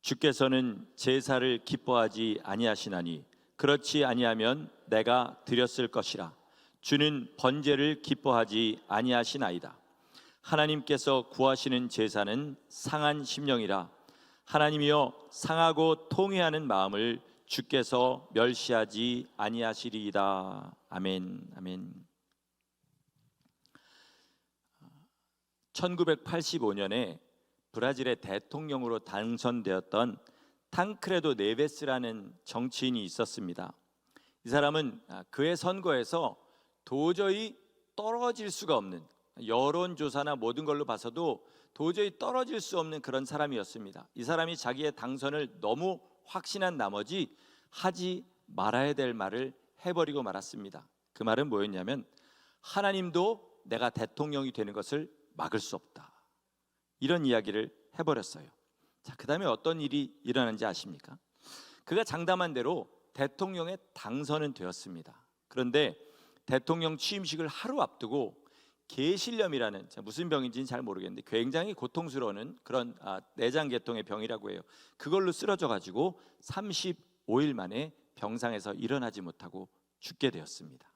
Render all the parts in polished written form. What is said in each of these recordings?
주께서는 제사를 기뻐하지 아니하시나니 그렇지 아니하면 내가 드렸을 것이라. 주는 번제를 기뻐하지 아니하시나이다. 하나님께서 구하시는 제사는 상한 심령이라. 하나님이여, 상하고 통회하는 마음을 주께서 멸시하지 아니하시리이다. 아멘. 아멘. 1985년에 브라질의 대통령으로 당선되었던 탕크레도 네베스라는 정치인이 있었습니다. 이 사람은 그의 선거에서 도저히 떨어질 수가 없는, 여론조사나 모든 걸로 봐서도 도저히 떨어질 수 없는 그런 사람이었습니다. 이 사람이 자기의 당선을 너무 확신한 나머지 하지 말아야 될 말을 해버리고 말았습니다. 그 말은 뭐였냐면, 하나님도 내가 대통령이 되는 것을 막을 수 없다, 이런 이야기를 해버렸어요. 자, 그 다음에 어떤 일이 일어난지 아십니까? 그가 장담한 대로 대통령에 당선은 되었습니다. 그런데 대통령 취임식을 하루 앞두고 계실염이라는, 무슨 병인지는 잘 모르겠는데 굉장히 고통스러운 그런 내장계통의 병이라고 해요. 그걸로 쓰러져 가지고 35일 만에 병상에서 일어나지 못하고 죽게 되었습니다.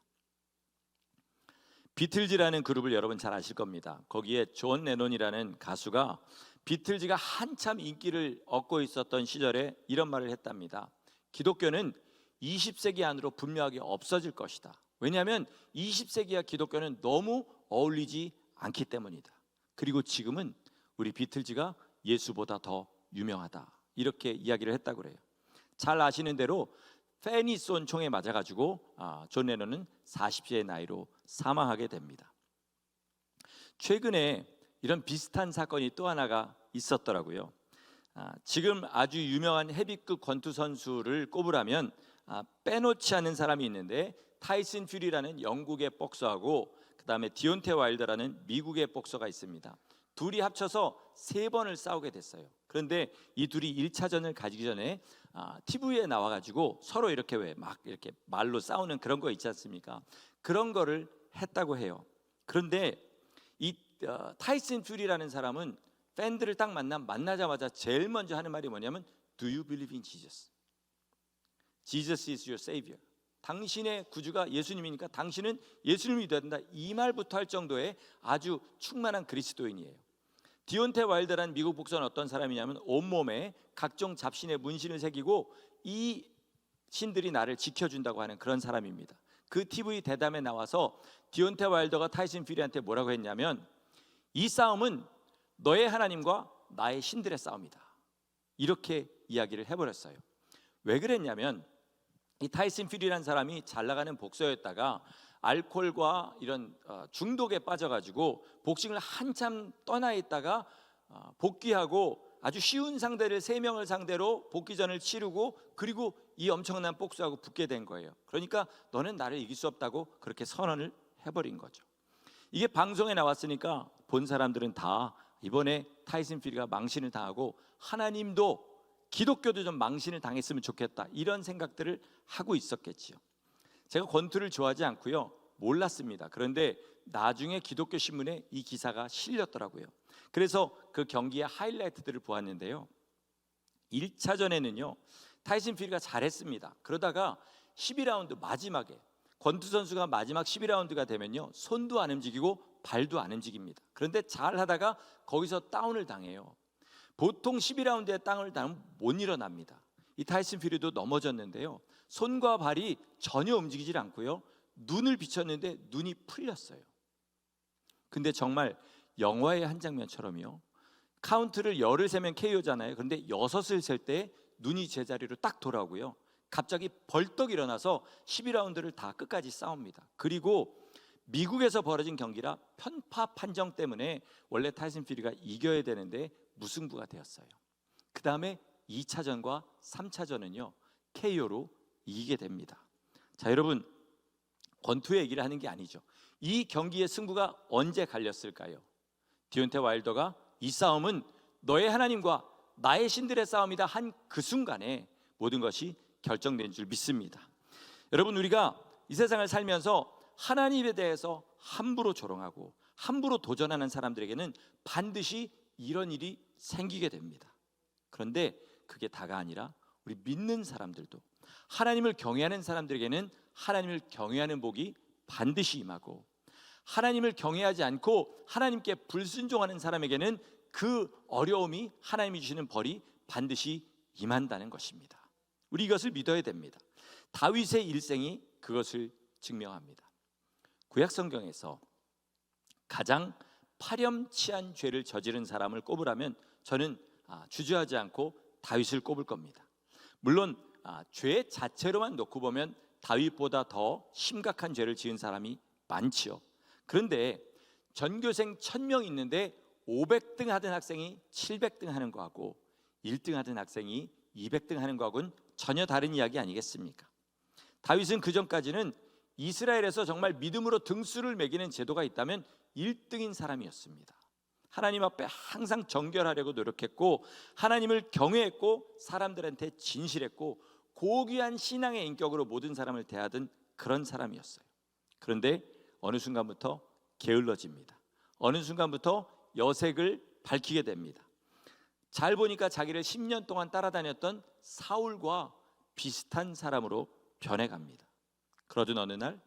비틀즈라는 그룹을 여러분 잘 아실 겁니다. 거기에 존 레논이라는 가수가 비틀즈가 한참 인기를 얻고 있었던 시절에 이런 말을 했답니다. 기독교는 20세기 안으로 분명하게 없어질 것이다. 왜냐하면 20세기와 기독교는 너무 어울리지 않기 때문이다. 그리고 지금은 우리 비틀즈가 예수보다 더 유명하다, 이렇게 이야기를 했다고 그래요. 잘 아시는 대로 팬이 쏜 총에 맞아가지고 존 레논은 40세의 나이로 사망하게 됩니다. 최근에 이런 비슷한 사건이 또 하나가 있었더라고요. 지금 아주 유명한 헤비급 권투 선수를 꼽으라면 빼놓지 않는 사람이 있는데, 타이슨 퓨리라는 영국의 복서하고 그 다음에 디온테 와일더라는 미국의 복서가 있습니다. 둘이 합쳐서 3번을 싸우게 됐어요. 그런데 이 둘이 1차전을 가지기 전에 TV에 나와가지고 서로 이렇게 이렇게 말로 싸우는 그런 거 있지 않습니까? 그런 거를 했다고 해요. 그런데 이 타이슨 퓨리라는 사람은 팬들을 딱 만나자마자 제일 먼저 하는 말이 뭐냐면 Do you believe in Jesus? Jesus is your savior. 당신의 구주가 예수님이니까 당신은 예수님이 되어야 된다, 이 말부터 할 정도의 아주 충만한 그리스도인이에요. 디온테 와일더라는 미국 복서는 어떤 사람이냐면 온몸에 각종 잡신의 문신을 새기고 이 신들이 나를 지켜준다고 하는 그런 사람입니다. 그 TV 대담에 나와서 디온테 와일더가 타이슨 퓨리한테 뭐라고 했냐면, 이 싸움은 너의 하나님과 나의 신들의 싸움이다, 이렇게 이야기를 해버렸어요. 왜 그랬냐면, 이 타이슨 퓨리라는 사람이 잘 나가는 복서였다가 알코올과 이런 중독에 빠져가지고 복싱을 한참 떠나 있다가 복귀하고 아주 쉬운 상대를 3명을 상대로 복귀전을 치르고, 그리고 이 엄청난 복수하고 붙게 된 거예요. 그러니까 너는 나를 이길 수 없다고 그렇게 선언을 해버린 거죠. 이게 방송에 나왔으니까 본 사람들은 다 이번에 타이슨 퓨리가 망신을 당하고 하나님도 기독교도 좀 망신을 당했으면 좋겠다, 이런 생각들을 하고 있었겠지요. 제가 권투를 좋아하지 않고요, 몰랐습니다. 그런데 나중에 기독교 신문에 이 기사가 실렸더라고요. 그래서 그 경기의 하이라이트들을 보았는데요, 1차전에는요 타이슨 퓨리가 잘했습니다. 그러다가 12라운드 마지막에 권투 선수가 마지막 12라운드가 되면요 손도 안 움직이고 발도 안 움직입니다. 그런데 잘 하다가 거기서 다운을 당해요. 보통 12라운드에 다운을 당하면 못 일어납니다. 이 타이슨 퓨리도 넘어졌는데요, 손과 발이 전혀 움직이질 않고요, 눈을 비쳤는데 눈이 풀렸어요. 근데 정말 영화의 한 장면처럼요, 카운트를 10을 세면 KO잖아요. 그런데 6을 셀 때 눈이 제자리로 딱 돌아오고요, 갑자기 벌떡 일어나서 12라운드를 다 끝까지 싸웁니다. 그리고 미국에서 벌어진 경기라 편파 판정 때문에 원래 타이슨 퓨리가 이겨야 되는데 무승부가 되었어요. 그 다음에 2차전과 3차전은요 KO로 이기게 됩니다. 자, 여러분, 권투의 얘기를 하는 게 아니죠. 이 경기의 승부가 언제 갈렸을까요? 디온테 와일더가 이 싸움은 너의 하나님과 나의 신들의 싸움이다 한 그 순간에 모든 것이 결정된 줄 믿습니다. 여러분, 우리가 이 세상을 살면서 하나님에 대해서 함부로 조롱하고 함부로 도전하는 사람들에게는 반드시 이런 일이 생기게 됩니다. 그런데 그게 다가 아니라 우리 믿는 사람들도, 하나님을 경외하는 사람들에게는 하나님을 경외하는 복이 반드시 임하고, 하나님을 경외하지 않고 하나님께 불순종하는 사람에게는 그 어려움이, 하나님이 주시는 벌이 반드시 임한다는 것입니다. 우리 이것을 믿어야 됩니다. 다윗의 일생이 그것을 증명합니다. 구약 성경에서 가장 파렴치한 죄를 저지른 사람을 꼽으라면 저는 주저하지 않고 다윗을 꼽을 겁니다. 물론 죄 자체로만 놓고 보면 다윗보다 더 심각한 죄를 지은 사람이 많지요. 그런데 전교생 1000명 있는데 500등 하던 학생이 700등 하는 거하고 1등 하던 학생이 200등 하는 거하고는 전혀 다른 이야기 아니겠습니까? 다윗은 그전까지는 이스라엘에서 정말 믿음으로 등수를 매기는 제도가 있다면 1등인 사람이었습니다. 하나님 앞에 항상 정결하려고 노력했고, 하나님을 경외했고, 사람들한테 진실했고, 고귀한 신앙의 인격으로 모든 사람을 대하던 그런 사람이었어요. 그런데 어느 순간부터 게을러집니다. 어느 순간부터 여색을 밝히게 됩니다. 잘 보니까 자기를 10년 동안 따라다녔던 사울과 비슷한 사람으로 변해갑니다. 그러던 어느 날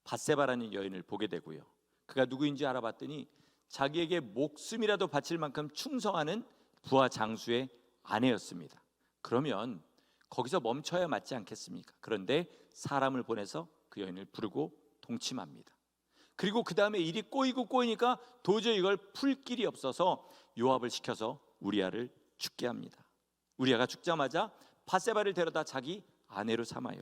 밧세바라는 여인을 보게 되고요, 그가 누구인지 알아봤더니 자기에게 목숨이라도 바칠 만큼 충성하는 부하 장수의 아내였습니다. 그러면 거기서 멈춰야 맞지 않겠습니까? 그런데 사람을 보내서 그 여인을 부르고 동침합니다. 그리고 그 다음에 일이 꼬이니까 도저히 이걸 풀 길이 없어서 요압을 시켜서 우리아를 죽게 합니다. 우리아가 죽자마자 밧세바를 데려다 자기 아내로 삼아요.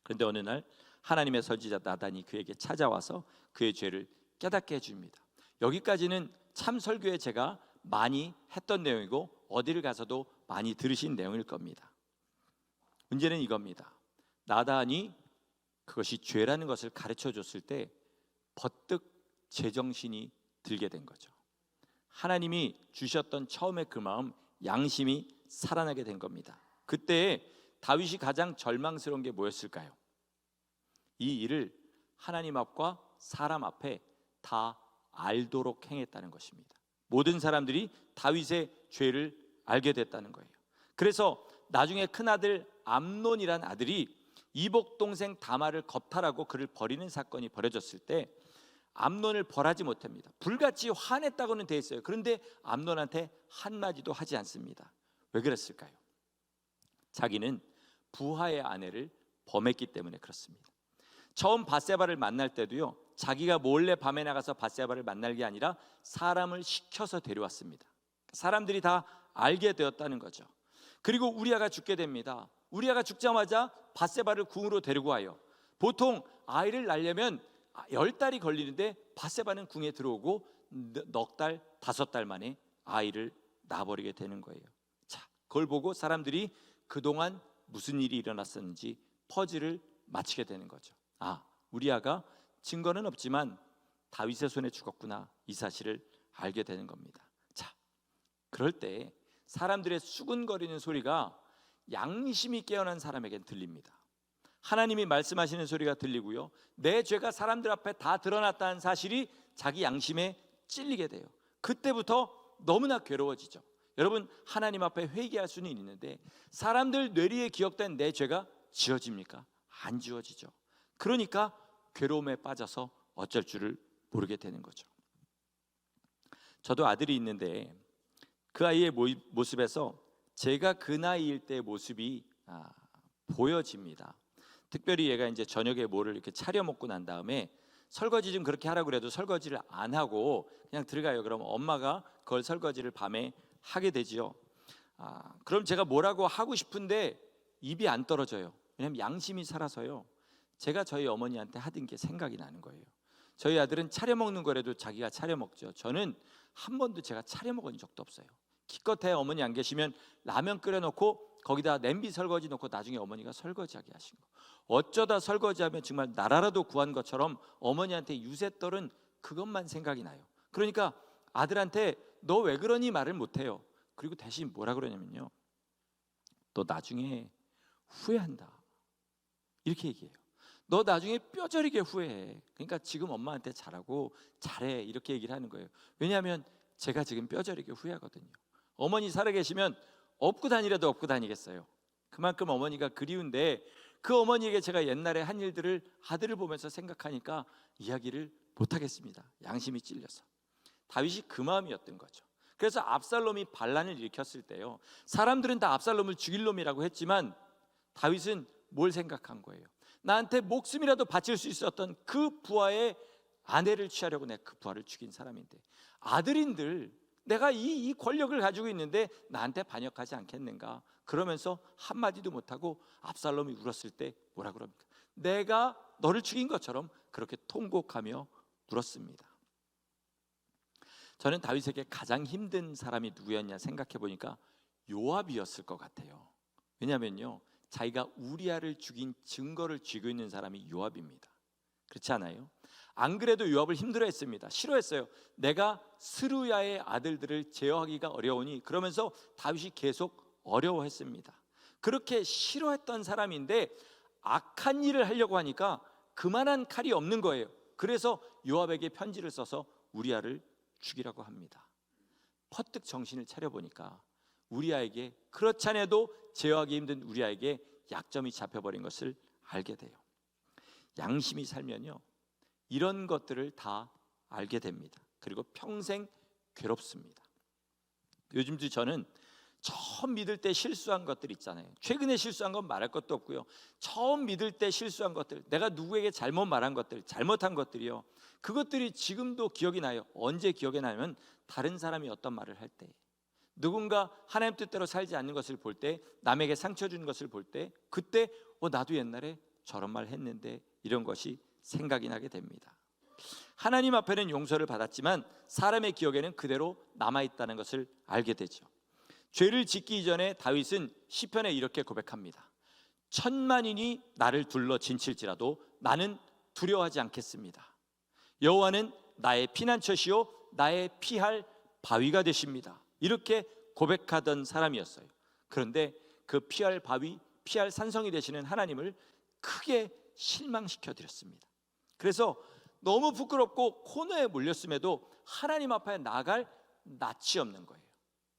그런데 어느 날 하나님의 선지자 나단이 그에게 찾아와서 그의 죄를 깨닫게 해줍니다. 여기까지는 참 설교에 제가 많이 했던 내용이고 어디를 가서도 많이 들으신 내용일 겁니다. 문제는 이겁니다. 나단이 그것이 죄라는 것을 가르쳐 줬을 때 버뜩 제정신이 들게 된 거죠. 하나님이 주셨던 처음의 그 마음, 양심이 살아나게 된 겁니다. 그때 다윗이 가장 절망스러운 게 뭐였을까요? 이 일을 하나님 앞과 사람 앞에 다 알도록 행했다는 것입니다. 모든 사람들이 다윗의 죄를 알게 됐다는 거예요. 그래서 나중에 큰아들 암논이란 아들이 이복 동생 다말을 겁탈하고 그를 버리는 사건이 벌어졌을 때 암논을 벌하지 못합니다. 불같이 화냈다고는 돼 있어요. 그런데 암논한테 한마디도 하지 않습니다. 왜 그랬을까요? 자기는 부하의 아내를 범했기 때문에 그렇습니다. 처음 밧세바를 만날 때도요, 자기가 몰래 밤에 나가서 밧세바를 만날 게 아니라 사람을 시켜서 데려왔습니다. 사람들이 다 알게 되었다는 거죠. 그리고 우리아가 죽게 됩니다. 우리아가 죽자마자 밧세바를 궁으로 데리고 와요. 보통 아이를 낳으려면 10달이 걸리는데 밧세바는 궁에 들어오고 넉 달, 5달 만에 아이를 낳아버리게 되는 거예요. 자, 그걸 보고 사람들이 그동안 무슨 일이 일어났었는지 퍼즐을 맞히게 되는 거죠. 우리아가 증거는 없지만 다윗의 손에 죽었구나, 이 사실을 알게 되는 겁니다. 자, 그럴 때 사람들의 수군거리는 소리가 양심이 깨어난 사람에겐 들립니다. 하나님이 말씀하시는 소리가 들리고요, 내 죄가 사람들 앞에 다 드러났다는 사실이 자기 양심에 찔리게 돼요. 그때부터 너무나 괴로워지죠. 여러분, 하나님 앞에 회개할 수는 있는데 사람들 뇌리에 기억된 내 죄가 지워집니까? 안 지워지죠. 그러니까 괴로움에 빠져서 어쩔 줄을 모르게 되는 거죠. 저도 아들이 있는데 그 아이의 모습에서 제가 그 나이일 때의 모습이 보여집니다. 특별히 얘가 이제 저녁에 뭐를 이렇게 차려 먹고 난 다음에 설거지 좀 그렇게 하라고 그래도 설거지를 안 하고 그냥 들어가요. 그럼 엄마가 그걸 설거지를 밤에 하게 되지요. 그럼 제가 뭐라고 하고 싶은데 입이 안 떨어져요. 왜냐하면 양심이 살아서요. 제가 저희 어머니한테 하던 게 생각이 나는 거예요. 저희 아들은 차려 먹는 거라도 자기가 차려 먹죠. 저는 한 번도 제가 차려 먹은 적도 없어요. 기껏해 어머니 안 계시면 라면 끓여 놓고 거기다 냄비 설거지 놓고 나중에 어머니가 설거지하게 하신 거. 어쩌다 설거지하면 정말 나라라도 구한 것처럼 어머니한테 유세 떨은 그것만 생각이 나요. 그러니까 아들한테 너 왜 그러니 말을 못해요. 그리고 대신 뭐라 그러냐면요, 너 나중에 후회한다, 이렇게 얘기해요. 너 나중에 뼈저리게 후회해. 그러니까 지금 엄마한테 잘하고 잘해, 이렇게 얘기를 하는 거예요. 왜냐하면 제가 지금 뼈저리게 후회하거든요. 어머니 살아계시면 업고 다니라도 업고 다니겠어요. 그만큼 어머니가 그리운데 그 어머니에게 제가 옛날에 한 일들을 아들을 보면서 생각하니까 이야기를 못하겠습니다. 양심이 찔려서. 다윗이 그 마음이었던 거죠. 그래서 압살롬이 반란을 일으켰을 때요, 사람들은 다 압살롬을 죽일 놈이라고 했지만 다윗은 뭘 생각한 거예요? 나한테 목숨이라도 바칠 수 있었던 그 부하의 아내를 취하려고 내가 그 부하를 죽인 사람인데, 아들인들 내가 이 권력을 가지고 있는데 나한테 반역하지 않겠는가? 그러면서 한마디도 못하고 압살롬이 울었을 때 뭐라 그럽니까? 내가 너를 죽인 것처럼 그렇게 통곡하며 울었습니다. 저는 다윗에게 가장 힘든 사람이 누구였냐 생각해 보니까 요압이었을 것 같아요. 왜냐하면요, 자기가 우리아를 죽인 증거를 쥐고 있는 사람이 요압입니다. 그렇지 않아요? 안 그래도 요압을 힘들어했습니다. 싫어했어요. 내가 스루야의 아들들을 제어하기가 어려우니, 그러면서 다윗이 계속 어려워했습니다. 그렇게 싫어했던 사람인데 악한 일을 하려고 하니까 그만한 칼이 없는 거예요. 그래서 요압에게 편지를 써서 우리아를 죽이라고 합니다. 퍼뜩 정신을 차려보니까 우리아에게, 그렇지 않아도 제어하기 힘든 우리아에게 약점이 잡혀버린 것을 알게 돼요. 양심이 살면요, 이런 것들을 다 알게 됩니다. 그리고 평생 괴롭습니다. 요즘도 저는 처음 믿을 때 실수한 것들 있잖아요. 최근에 실수한 건 말할 것도 없고요, 처음 믿을 때 실수한 것들, 내가 누구에게 잘못 말한 것들, 잘못한 것들이요, 그것들이 지금도 기억이 나요. 언제 기억이 나냐면 다른 사람이 어떤 말을 할 때, 누군가 하나님 뜻대로 살지 않는 것을 볼 때, 남에게 상처 준 것을 볼 때, 그때 나도 옛날에 저런 말 했는데, 이런 것이 생각이 나게 됩니다. 하나님 앞에는 용서를 받았지만 사람의 기억에는 그대로 남아있다는 것을 알게 되죠. 죄를 짓기 이전에 다윗은 시편에 이렇게 고백합니다. 천만인이 나를 둘러 진칠지라도 나는 두려워하지 않겠습니다. 여호와는 나의 피난처시요 나의 피할 바위가 되십니다. 이렇게 고백하던 사람이었어요. 그런데 그 피할 바위, 피할 산성이 되시는 하나님을 크게 실망시켜 드렸습니다. 그래서 너무 부끄럽고 코너에 몰렸음에도 하나님 앞에 나갈 낯이 없는 거예요.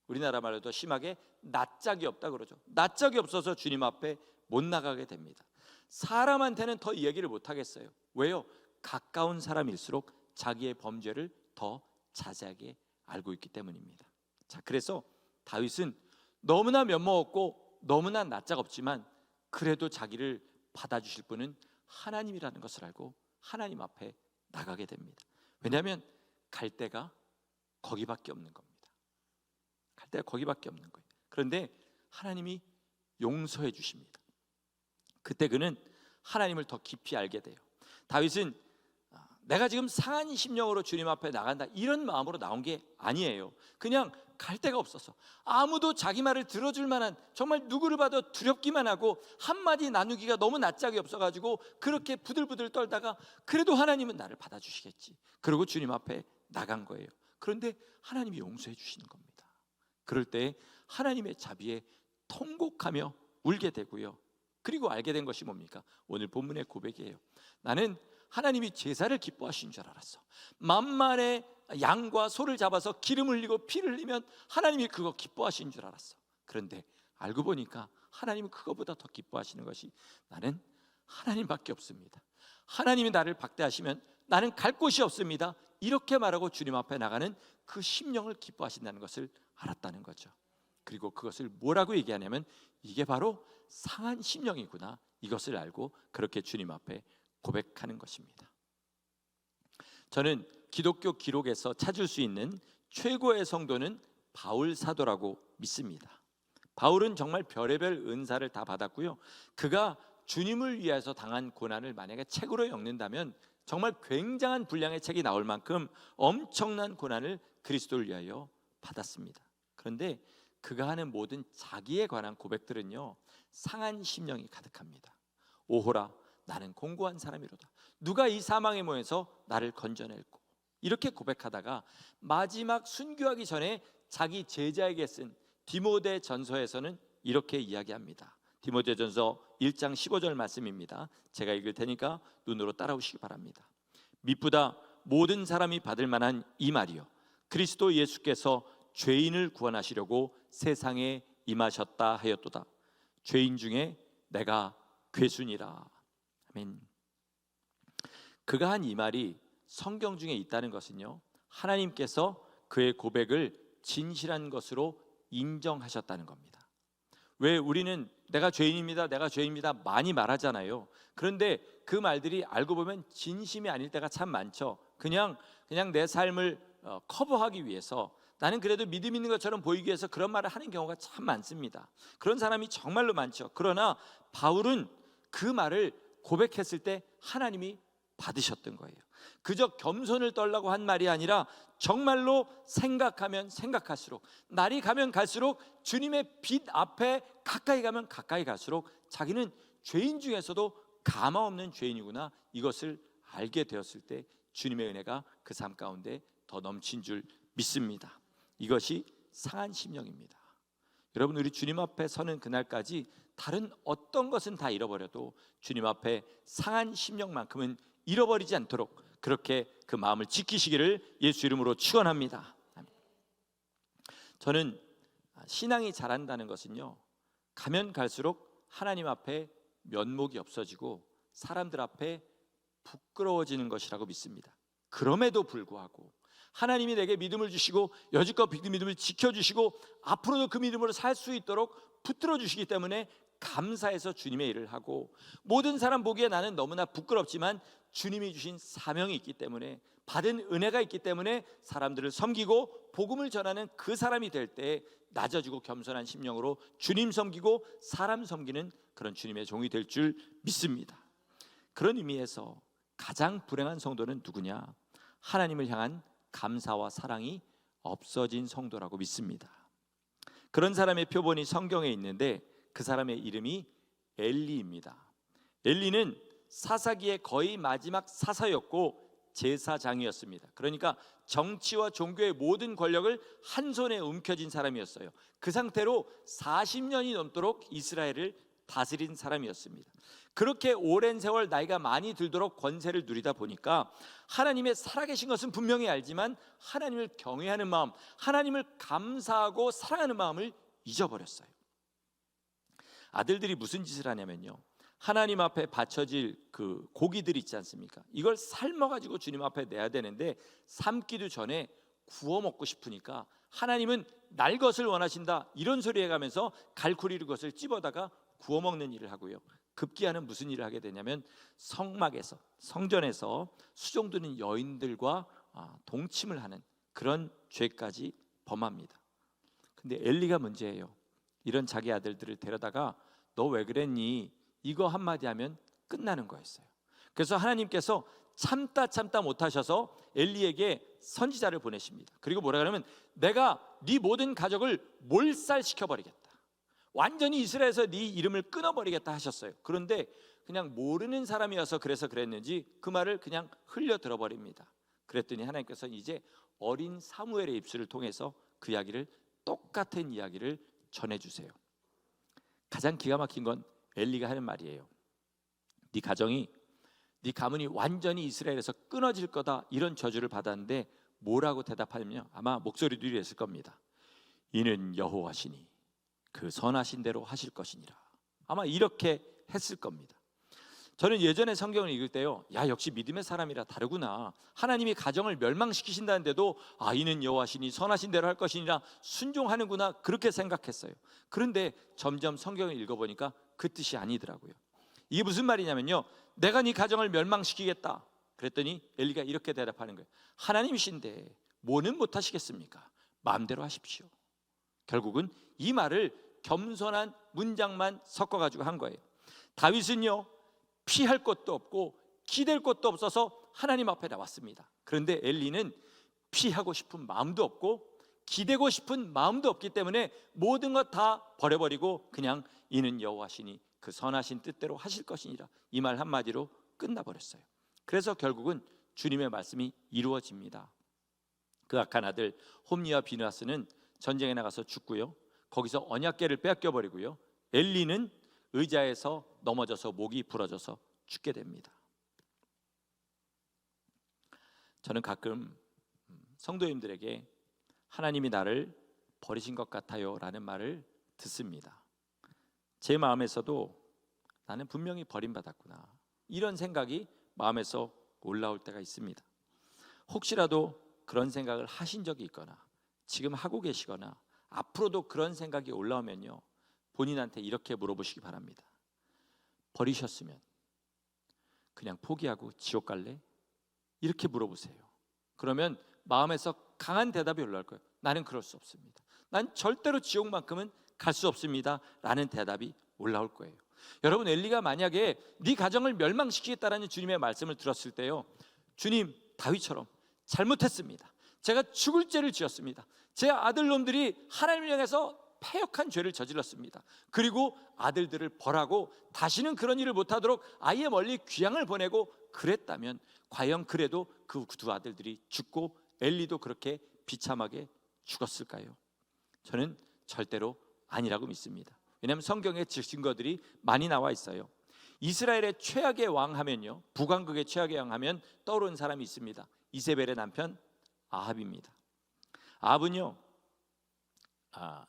우리나라 말로도 심하게 낯짝이 없다 그러죠. 낯짝이 없어서 주님 앞에 못 나가게 됩니다. 사람한테는 더 얘기를 못 하겠어요. 왜요? 가까운 사람일수록 자기의 범죄를 더 자세하게 알고 있기 때문입니다. 자, 그래서 다윗은 너무나 면목없고 너무나 낯짝 없지만 그래도 자기를 받아주실 분은 하나님이라는 것을 알고 하나님 앞에 나가게 됩니다. 왜냐하면 갈 데가 거기밖에 없는 겁니다. 갈 데가 거기밖에 없는 거예요. 그런데 하나님이 용서해 주십니다. 그때 그는 하나님을 더 깊이 알게 돼요. 다윗은 내가 지금 상한 심령으로 주님 앞에 나간다, 이런 마음으로 나온 게 아니에요. 그냥 갈 데가 없어서, 아무도 자기 말을 들어줄 만한, 정말 누구를 봐도 두렵기만 하고 한마디 나누기가 너무 낯짝이 없어가지고 그렇게 부들부들 떨다가 그래도 하나님은 나를 받아주시겠지, 그리고 주님 앞에 나간 거예요. 그런데 하나님이 용서해 주시는 겁니다. 그럴 때 하나님의 자비에 통곡하며 울게 되고요, 그리고 알게 된 것이 뭡니까? 오늘 본문의 고백이에요. 나는 하나님이 제사를 기뻐하시는 줄 알았어. 만만의 양과 소를 잡아서 기름 흘리고 피를 흘리면 하나님이 그거 기뻐하시는 줄 알았어. 그런데 알고 보니까 하나님은 그거보다 더 기뻐하시는 것이, 나는 하나님밖에 없습니다. 하나님이 나를 박대하시면 나는 갈 곳이 없습니다. 이렇게 말하고 주님 앞에 나가는 그 심령을 기뻐하신다는 것을 알았다는 거죠. 그리고 그것을 뭐라고 얘기하냐면 이게 바로 상한 심령이구나, 이것을 알고 그렇게 주님 앞에 고백하는 것입니다. 저는 기독교 기록에서 찾을 수 있는 최고의 성도는 바울 사도라고 믿습니다. 바울은 정말 별의별 은사를 다 받았고요, 그가 주님을 위해서 당한 고난을 만약에 책으로 엮는다면 정말 굉장한 분량의 책이 나올 만큼 엄청난 고난을 그리스도를 위하여 받았습니다. 그런데 그가 하는 모든 자기에 관한 고백들은요, 상한 심령이 가득합니다. 오호라, 나는 공고한 사람이로다. 누가 이 사망의 모에서 나를 건져낼꼬. 이렇게 고백하다가 마지막 순교하기 전에 자기 제자에게 쓴 디모데 전서에서는 이렇게 이야기합니다. 디모데 전서 1장 15절 말씀입니다. 제가 읽을 테니까 눈으로 따라오시기 바랍니다. 미쁘다 모든 사람이 받을 만한 이 말이요, 그리스도 예수께서 죄인을 구원하시려고 세상에 임하셨다 하였도다. 죄인 중에 내가 괴순이라. 아멘. 그가 한 이 말이 성경 중에 있다는 것은요, 하나님께서 그의 고백을 진실한 것으로 인정하셨다는 겁니다. 왜 우리는 내가 죄인입니다, 내가 죄인입니다 많이 말하잖아요. 그런데 그 말들이 알고 보면 진심이 아닐 때가 참 많죠. 그냥 내 삶을 커버하기 위해서, 나는 그래도 믿음 있는 것처럼 보이기 위해서 그런 말을 하는 경우가 참 많습니다. 그런 사람이 정말로 많죠. 그러나 바울은 그 말을 고백했을 때 하나님이 받으셨던 거예요. 그저 겸손을 떨라고 한 말이 아니라 정말로 생각하면 생각할수록, 날이 가면 갈수록 주님의 빛 앞에 가까이 가면 가까이 갈수록 자기는 죄인 중에서도 가망없는 죄인이구나, 이것을 알게 되었을 때 주님의 은혜가 그 삶 가운데 더 넘친 줄 믿습니다. 이것이 상한 심령입니다. 여러분, 우리 주님 앞에 서는 그날까지 다른 어떤 것은 다 잃어버려도 주님 앞에 상한 심령만큼은 잃어버리지 않도록 그렇게 그 마음을 지키시기를 예수 이름으로 축원합니다. 저는 신앙이 자란다는 것은요, 가면 갈수록 하나님 앞에 면목이 없어지고 사람들 앞에 부끄러워지는 것이라고 믿습니다. 그럼에도 불구하고 하나님이 내게 믿음을 주시고 여지껏 믿음을 지켜주시고 앞으로도 그 믿음으로 살 수 있도록 붙들어 주시기 때문에 감사해서 주님의 일을 하고, 모든 사람 보기에 나는 너무나 부끄럽지만 주님이 주신 사명이 있기 때문에, 받은 은혜가 있기 때문에 사람들을 섬기고 복음을 전하는 그 사람이 될 때 낮아지고 겸손한 심령으로 주님 섬기고 사람 섬기는 그런 주님의 종이 될 줄 믿습니다. 그런 의미에서 가장 불행한 성도는 누구냐? 하나님을 향한 감사와 사랑이 없어진 성도라고 믿습니다. 그런 사람의 표본이 성경에 있는데 그 사람의 이름이 엘리입니다. 엘리는 사사기의 거의 마지막 사사였고 제사장이었습니다. 그러니까 정치와 종교의 모든 권력을 한 손에 움켜쥔 사람이었어요. 그 상태로 40년이 넘도록 이스라엘을 다스린 사람이었습니다. 그렇게 오랜 세월 나이가 많이 들도록 권세를 누리다 보니까 하나님의 살아계신 것은 분명히 알지만 하나님을 경외하는 마음, 하나님을 감사하고 사랑하는 마음을 잊어버렸어요. 아들들이 무슨 짓을 하냐면요, 하나님 앞에 바쳐질 그 고기들 있지 않습니까? 이걸 삶아가지고 주님 앞에 내야 되는데 삶기도 전에 구워 먹고 싶으니까 하나님은 날 것을 원하신다 이런 소리 해가면서 갈쿠리를 것을 찝어다가 구워 먹는 일을 하고요, 급기야는 무슨 일을 하게 되냐면 성막에서, 성전에서 수종 드는 여인들과 동침을 하는 그런 죄까지 범합니다. 근데 엘리가 문제예요. 이런 자기 아들들을 데려다가 너 왜 그랬니? 이거 한마디 하면 끝나는 거였어요. 그래서 하나님께서 참다 못하셔서 엘리에게 선지자를 보내십니다. 그리고 뭐라 그러면 내가 네 모든 가족을 몰살시켜버리겠다, 완전히 이스라엘에서 네 이름을 끊어버리겠다 하셨어요. 그런데 그냥 모르는 사람이어서 그래서 그랬는지 그 말을 그냥 흘려 들어버립니다. 그랬더니 하나님께서 이제 어린 사무엘의 입술을 통해서 그 이야기를, 똑같은 이야기를 전해주세요. 가장 기가 막힌 건 엘리가 하는 말이에요. 네 가정이, 네 가문이 완전히 이스라엘에서 끊어질 거다 이런 저주를 받았는데 뭐라고 대답하냐면 아마 목소리도 이랬을 겁니다. 이는 여호와시니 그 선하신 대로 하실 것이니라. 아마 이렇게 했을 겁니다. 저는 예전에 성경을 읽을 때요, 야 역시 믿음의 사람이라 다르구나, 하나님이 가정을 멸망시키신다는데도 이는 여호와시니 선하신 대로 할 것이니라 순종하는구나, 그렇게 생각했어요. 그런데 점점 성경을 읽어보니까 그 뜻이 아니더라고요. 이게 무슨 말이냐면요, 내가 네 가정을 멸망시키겠다 그랬더니 엘리가 이렇게 대답하는 거예요. 하나님이신데 뭐는 못하시겠습니까? 마음대로 하십시오. 결국은 이 말을 겸손한 문장만 섞어가지고 한 거예요. 다윗은요, 피할 것도 없고 기댈 것도 없어서 하나님 앞에 나왔습니다. 그런데 엘리는 피하고 싶은 마음도 없고 기대고 싶은 마음도 없기 때문에 모든 것 다 버려버리고 그냥 이는 여호와시니 그 선하신 뜻대로 하실 것이니라, 이 말 한마디로 끝나버렸어요. 그래서 결국은 주님의 말씀이 이루어집니다. 그 악한 아들 홈리와 비느하스는 전쟁에 나가서 죽고요, 거기서 언약궤를 뺏겨버리고요, 엘리는 의자에서 넘어져서 목이 부러져서 죽게 됩니다. 저는 가끔 성도님들에게 하나님이 나를 버리신 것 같아요 라는 말을 듣습니다. 제 마음에서도 나는 분명히 버림받았구나, 이런 생각이 마음에서 올라올 때가 있습니다. 혹시라도 그런 생각을 하신 적이 있거나 지금 하고 계시거나 앞으로도 그런 생각이 올라오면요, 본인한테 이렇게 물어보시기 바랍니다. 버리셨으면 그냥 포기하고 지옥 갈래? 이렇게 물어보세요. 그러면 마음에서 강한 대답이 올라올 거예요. 나는 그럴 수 없습니다. 난 절대로 지옥만큼은 갈 수 없습니다 라는 대답이 올라올 거예요. 여러분, 엘리가 만약에 네 가정을 멸망시키겠다라는 주님의 말씀을 들었을 때요, 주님, 다윗처럼 잘못했습니다. 제가 죽을 죄를 지었습니다. 제 아들놈들이 하나님을 향해서 패역한 죄를 저질렀습니다. 그리고 아들들을 벌하고 다시는 그런 일을 못하도록 아예 멀리 귀양을 보내고 그랬다면 과연 그래도 그 두 아들들이 죽고 엘리도 그렇게 비참하게 죽었을까요? 저는 절대로 아니라고 믿습니다. 왜냐하면 성경에 증거들이 많이 나와 있어요. 이스라엘의 최악의 왕 하면요, 북왕국의 최악의 왕 하면 떠오르는 사람이 있습니다. 이세벨의 남편 아합입니다. 아합은요,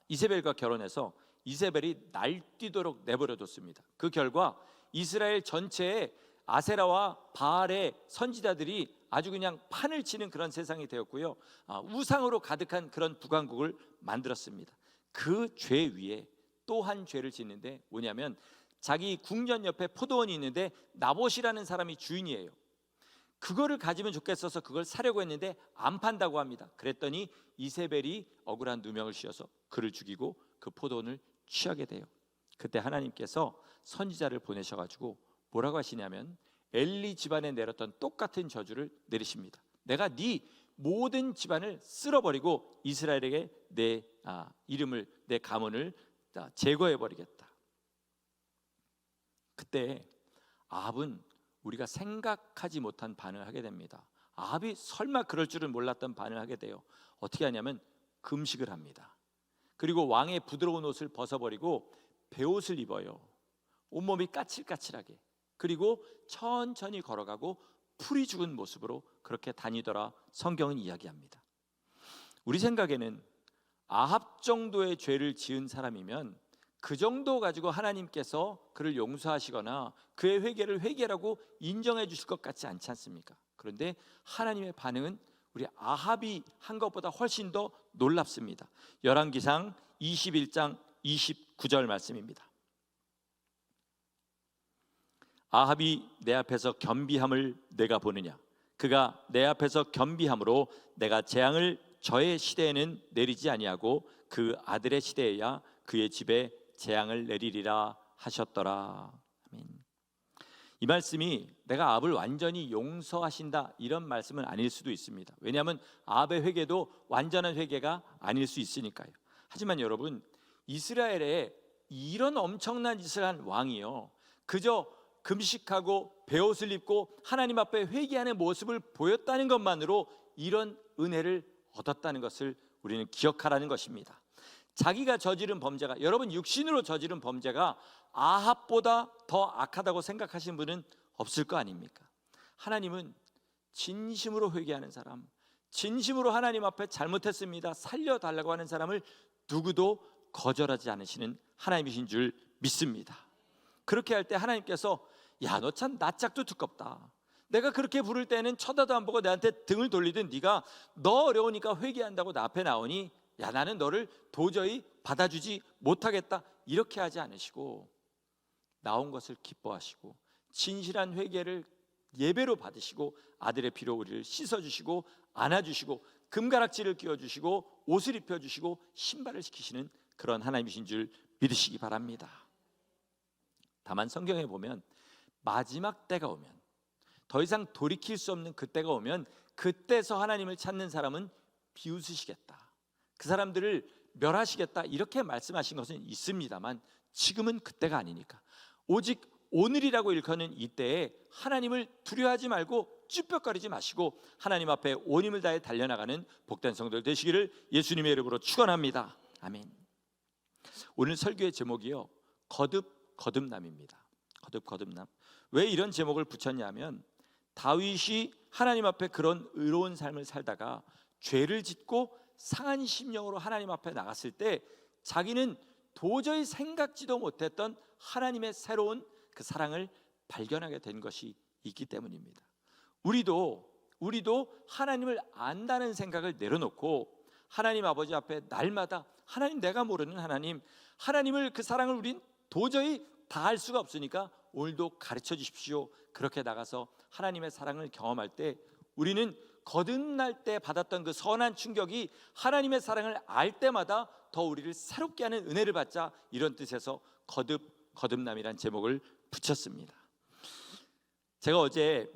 이세벨과 결혼해서 이세벨이 날뛰도록 내버려뒀습니다. 그 결과 이스라엘 전체에 아세라와 바알의 선지자들이 아주 그냥 판을 치는 그런 세상이 되었고요, 우상으로 가득한 그런 북왕국을 만들었습니다. 그 죄 위에 또 한 죄를 짓는데 뭐냐면, 자기 궁전 옆에 포도원이 있는데 나봇이라는 사람이 주인이에요. 그거를 가지면 좋겠어서 그걸 사려고 했는데 안 판다고 합니다. 그랬더니 이세벨이 억울한 누명을 씌워서 그를 죽이고 그 포도원을 취하게 돼요. 그때 하나님께서 선지자를 보내셔가지고 뭐라고 하시냐면, 엘리 집안에 내렸던 똑같은 저주를 내리십니다. 내가 네 모든 집안을 쓸어버리고 이스라엘에게 내 이름을, 내 가문을 제거해버리겠다. 그때 아합은 우리가 생각하지 못한 반응을 하게 됩니다. 아합이 설마 그럴 줄은 몰랐던 반응을 하게 돼요. 어떻게 하냐면 금식을 합니다. 그리고 왕의 부드러운 옷을 벗어버리고 베옷을 입어요. 온몸이 까칠까칠하게. 그리고 천천히 걸어가고 풀이 죽은 모습으로 그렇게 다니더라 성경은 이야기합니다. 우리 생각에는 아합 정도의 죄를 지은 사람이면 그 정도 가지고 하나님께서 그를 용서하시거나 그의 회개를 회개라고 인정해 주실 것 같지 않지 않습니까? 그런데 하나님의 반응은 우리 아합이 한 것보다 훨씬 더 놀랍습니다. 열왕기상 21장 29절 말씀입니다. 아합이 내 앞에서 겸비함을 내가 보느냐? 그가 내 앞에서 겸비함으로 내가 재앙을 저의 시대에는 내리지 아니하고 그 아들의 시대에야 그의 집에 재앙을 내리리라 하셨더라. 아멘. 이 말씀이 내가 아합을 완전히 용서하신다 이런 말씀은 아닐 수도 있습니다. 왜냐하면 아합의 회개도 완전한 회개가 아닐 수 있으니까요. 하지만 여러분, 이스라엘에 이런 엄청난 짓을 한 왕이요, 그저 금식하고 베옷을 입고 하나님 앞에 회개하는 모습을 보였다는 것만으로 이런 은혜를 얻었다는 것을 우리는 기억하라는 것입니다. 자기가 저지른 범죄가, 여러분 육신으로 저지른 범죄가 아합보다 더 악하다고 생각하시는 분은 없을 거 아닙니까? 하나님은 진심으로 회개하는 사람, 진심으로 하나님 앞에 잘못했습니다 살려달라고 하는 사람을 누구도 거절하지 않으시는 하나님이신 줄 믿습니다. 그렇게 할 때 하나님께서 야, 너 참 낯짝도 두껍다. 내가 그렇게 부를 때는 쳐다도 안 보고 나한테 등을 돌리던 네가 너 어려우니까 회개한다고 나 앞에 나오니 야, 나는 너를 도저히 받아주지 못하겠다 이렇게 하지 않으시고 나온 것을 기뻐하시고 진실한 회개를 예배로 받으시고 아들의 피로 우리를 씻어주시고 안아주시고 금가락지를 끼워주시고 옷을 입혀주시고 신발을 시키시는 그런 하나님이신 줄 믿으시기 바랍니다. 다만 성경에 보면 마지막 때가 오면, 더 이상 돌이킬 수 없는 그때가 오면 그때서 하나님을 찾는 사람은 비웃으시겠다, 그 사람들을 멸하시겠다 이렇게 말씀하신 것은 있습니다만 지금은 그때가 아니니까 오직 오늘이라고 일컫는 이때에 하나님을 두려워하지 말고 쭈뼛거리지 마시고 하나님 앞에 온 힘을 다해 달려나가는 복된 성도들 되시기를 예수님의 이름으로 축원합니다. 아멘. 오늘 설교의 제목이요, 거듭남입니다. 거듭남. 왜 이런 제목을 붙였냐면, 다윗이 하나님 앞에 그런 의로운 삶을 살다가 죄를 짓고 상한 심령으로 하나님 앞에 나갔을 때 자기는 도저히 생각지도 못했던 하나님의 새로운 그 사랑을 발견하게 된 것이 있기 때문입니다. 우리도 하나님을 안다는 생각을 내려놓고 하나님 아버지 앞에 날마다 하나님, 내가 모르는 하나님을, 그 사랑을 우린 도저히 다 알 수가 없으니까 오늘도 가르쳐 주십시오. 그렇게 나가서 하나님의 사랑을 경험할 때 우리는 거듭날 때 받았던 그 선한 충격이 하나님의 사랑을 알 때마다 더 우리를 새롭게 하는 은혜를 받자, 이런 뜻에서 거듭남이란 제목을 붙였습니다. 제가 어제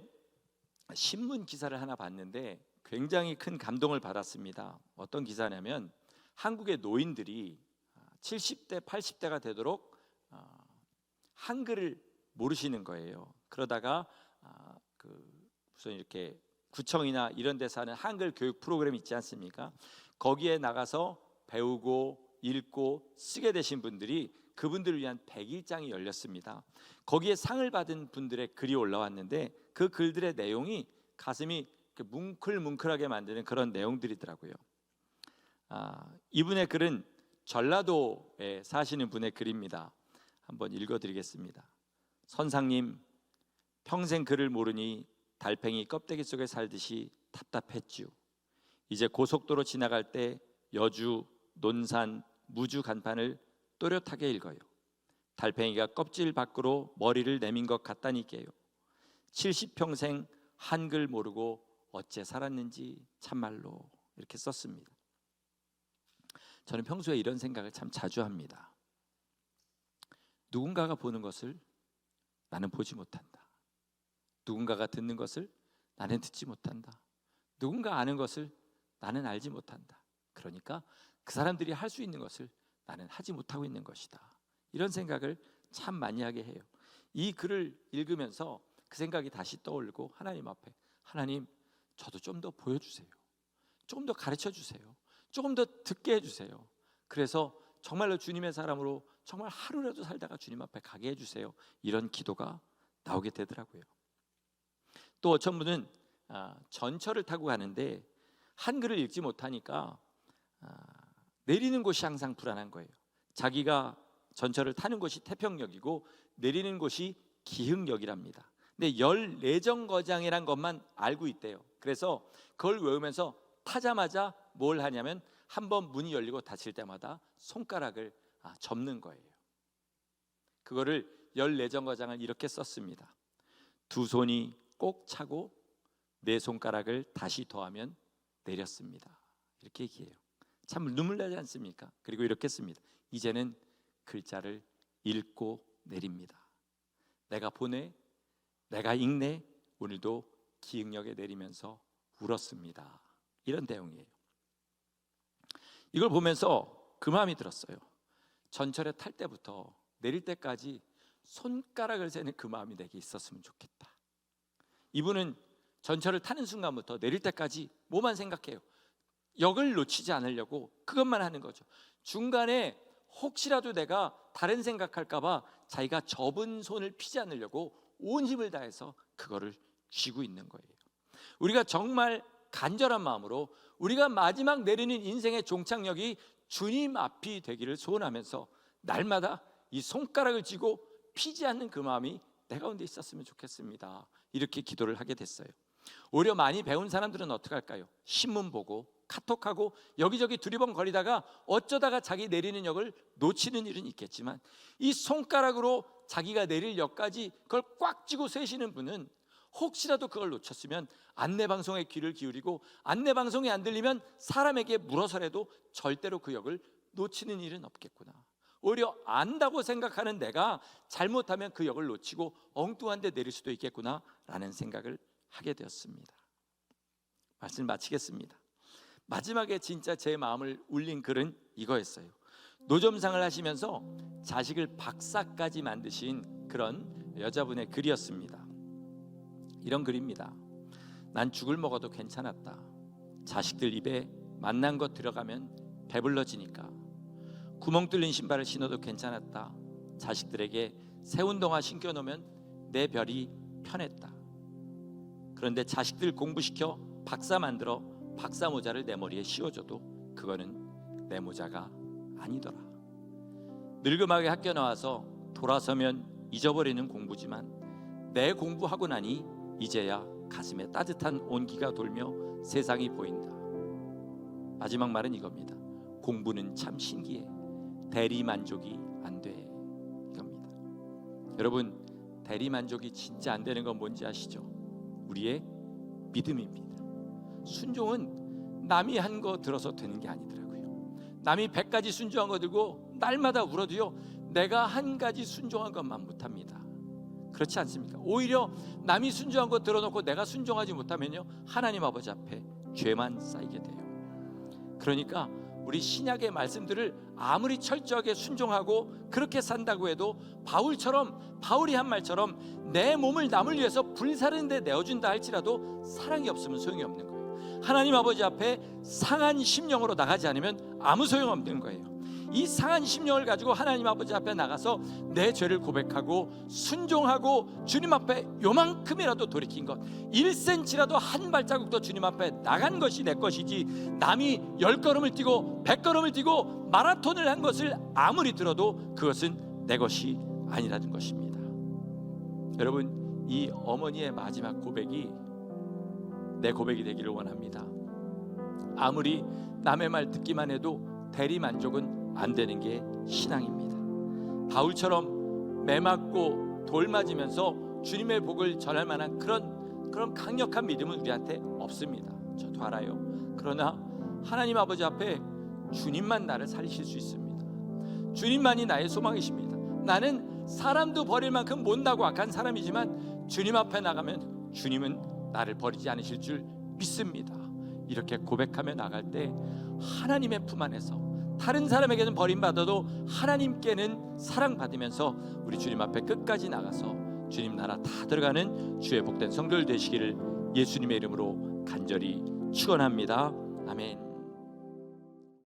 신문 기사를 하나 봤는데 굉장히 큰 감동을 받았습니다. 어떤 기사냐면 한국의 노인들이 70대 80대가 되도록 한글을 모르시는 거예요. 그러다가 무슨 이렇게 구청이나 이런 데서 하는 한글 교육 프로그램 있지 않습니까? 거기에 나가서 배우고 읽고 쓰게 되신 분들이, 그분들을 위한 100일장이 열렸습니다. 거기에 상을 받은 분들의 글이 올라왔는데 그 글들의 내용이 가슴이 뭉클뭉클하게 만드는 그런 내용들이더라고요. 이분의 글은 전라도에 사시는 분의 글입니다. 한번 읽어드리겠습니다. 선상님, 평생 글을 모르니 달팽이 껍데기 속에 살듯이 답답했쥬. 이제 고속도로 지나갈 때 여주, 논산, 무주 간판을 또렷하게 읽어요. 달팽이가 껍질 밖으로 머리를 내민 것 같다니까요. 70평생 한글 모르고 어째 살았는지 참말로, 이렇게 썼습니다. 저는 평소에 이런 생각을 참 자주 합니다. 누군가가 보는 것을 나는 보지 못한다. 누군가가 듣는 것을 나는 듣지 못한다. 누군가 아는 것을 나는 알지 못한다. 그러니까 그 사람들이 할 수 있는 것을 나는 하지 못하고 있는 것이다. 이런 생각을 참 많이 하게 해요. 이 글을 읽으면서 그 생각이 다시 떠오르고 하나님 앞에, 하나님, 저도 좀 더 보여주세요. 조금 더 가르쳐 주세요. 조금 더 듣게 해주세요. 그래서 정말로 주님의 사람으로 정말 하루라도 살다가 주님 앞에 가게 해주세요. 이런 기도가 나오게 되더라고요. 또 어떤 분은 전철을 타고 가는데 한글을 읽지 못하니까 내리는 곳이 항상 불안한 거예요. 자기가 전철을 타는 곳이 태평역이고 내리는 곳이 기흥역이랍니다. 근데 14정거장이란 것만 알고 있대요. 그래서 그걸 외우면서 타자마자 뭘 하냐면 한번 문이 열리고 닫힐 때마다 손가락을 접는 거예요. 그거를 14정거장을 이렇게 썼습니다. 두 손이 꼭 차고 네 손가락을 다시 더하면 내렸습니다. 이렇게 얘기해요. 참 눈물 나지 않습니까? 그리고 이렇게 씁니다. 이제는 글자를 읽고 내립니다. 내가 보내, 내가 읽네. 오늘도 기흥역에 내리면서 울었습니다. 이런 내용이에요. 이걸 보면서 그 마음이 들었어요. 전철에 탈 때부터 내릴 때까지 손가락을 세는 그 마음이 내게 있었으면 좋겠다. 이분은 전철을 타는 순간부터 내릴 때까지 뭐만 생각해요? 역을 놓치지 않으려고 그것만 하는 거죠. 중간에 혹시라도 내가 다른 생각할까 봐 자기가 접은 손을 피지 않으려고 온 힘을 다해서 그거를 쥐고 있는 거예요. 우리가 정말 간절한 마음으로 우리가 마지막 내리는 인생의 종착역이 주님 앞이 되기를 소원하면서 날마다 이 손가락을 쥐고 피지 않는 그 마음이 내 가운데 있었으면 좋겠습니다. 이렇게 기도를 하게 됐어요. 오히려 많이 배운 사람들은 어떻게 할까요? 신문 보고 카톡하고 여기저기 두리번거리다가 어쩌다가 자기 내리는 역을 놓치는 일은 있겠지만 이 손가락으로 자기가 내릴 역까지 그걸 꽉 쥐고 세시는 분은 혹시라도 그걸 놓쳤으면 안내방송에 귀를 기울이고 안내방송이 안 들리면 사람에게 물어서라도 절대로 그 역을 놓치는 일은 없겠구나. 오히려 안다고 생각하는 내가 잘못하면 그 역을 놓치고 엉뚱한 데 내릴 수도 있겠구나 라는 생각을 하게 되었습니다. 말씀 마치겠습니다. 마지막에 진짜 제 마음을 울린 글은 이거였어요. 노점상을 하시면서 자식을 박사까지 만드신 그런 여자분의 글이었습니다. 이런 글입니다. 난 죽을 먹어도 괜찮았다. 자식들 입에 맛난 것 들어가면 배불러지니까. 구멍 뚫린 신발을 신어도 괜찮았다. 자식들에게 새 운동화 신겨놓으면 내 별이 편했다. 그런데 자식들 공부시켜 박사 만들어 박사 모자를 내 머리에 씌워줘도 그거는 내 모자가 아니더라. 늙음하게 학교 나와서 돌아서면 잊어버리는 공부지만 내 공부하고 나니 이제야 가슴에 따뜻한 온기가 돌며 세상이 보인다. 마지막 말은 이겁니다. 공부는 참 신기해. 대리만족이 안 돼. 이겁니다. 여러분, 대리만족이 진짜 안 되는 건 뭔지 아시죠? 우리의 믿음입니다. 순종은 남이 한 거 들어서 되는 게 아니더라고요. 남이 100가지 순종한 거 들고 날마다 울어도요, 내가 한 가지 순종한 것만 못합니다. 그렇지 않습니까? 오히려 남이 순종한 거 들어놓고 내가 순종하지 못하면요, 하나님 아버지 앞에 죄만 쌓이게 돼요. 그러니까 우리 신약의 말씀들을 아무리 철저하게 순종하고 그렇게 산다고 해도 바울이 한 말처럼 내 몸을 남을 위해서 불사르는 데 내어준다 할지라도 사랑이 없으면 소용이 없는 거예요. 하나님 아버지 앞에 상한 심령으로 나가지 않으면 아무 소용없는 거예요. 이 상한 심령을 가지고 하나님 아버지 앞에 나가서 내 죄를 고백하고 순종하고 주님 앞에 요만큼이라도 돌이킨 것, 1cm라도 한 발자국도 주님 앞에 나간 것이 내 것이지, 남이 10걸음을 뛰고 100걸음을 뛰고 마라톤을 한 것을 아무리 들어도 그것은 내 것이 아니라는 것입니다. 여러분, 이 어머니의 마지막 고백이 내 고백이 되기를 원합니다. 아무리 남의 말 듣기만 해도 대리만족은 안 되는 게 신앙입니다. 바울처럼 매 맞고 돌 맞으면서 주님의 복을 전할 만한 그런 강력한 믿음은 우리한테 없습니다. 저도 알아요. 그러나 하나님 아버지 앞에 주님만 나를 살리실 수 있습니다. 주님만이 나의 소망이십니다. 나는 사람도 버릴 만큼 못나고 악한 사람이지만 주님 앞에 나가면 주님은 나를 버리지 않으실 줄 믿습니다. 이렇게 고백하며 나갈 때 하나님의 품 안에서 다른 사람에게는 버림받아도 하나님께는 사랑받으면서 우리 주님 앞에 끝까지 나가서 주님 나라 다 들어가는 주의 복된 성도들 되시기를 예수님의 이름으로 간절히 축원합니다. 아멘.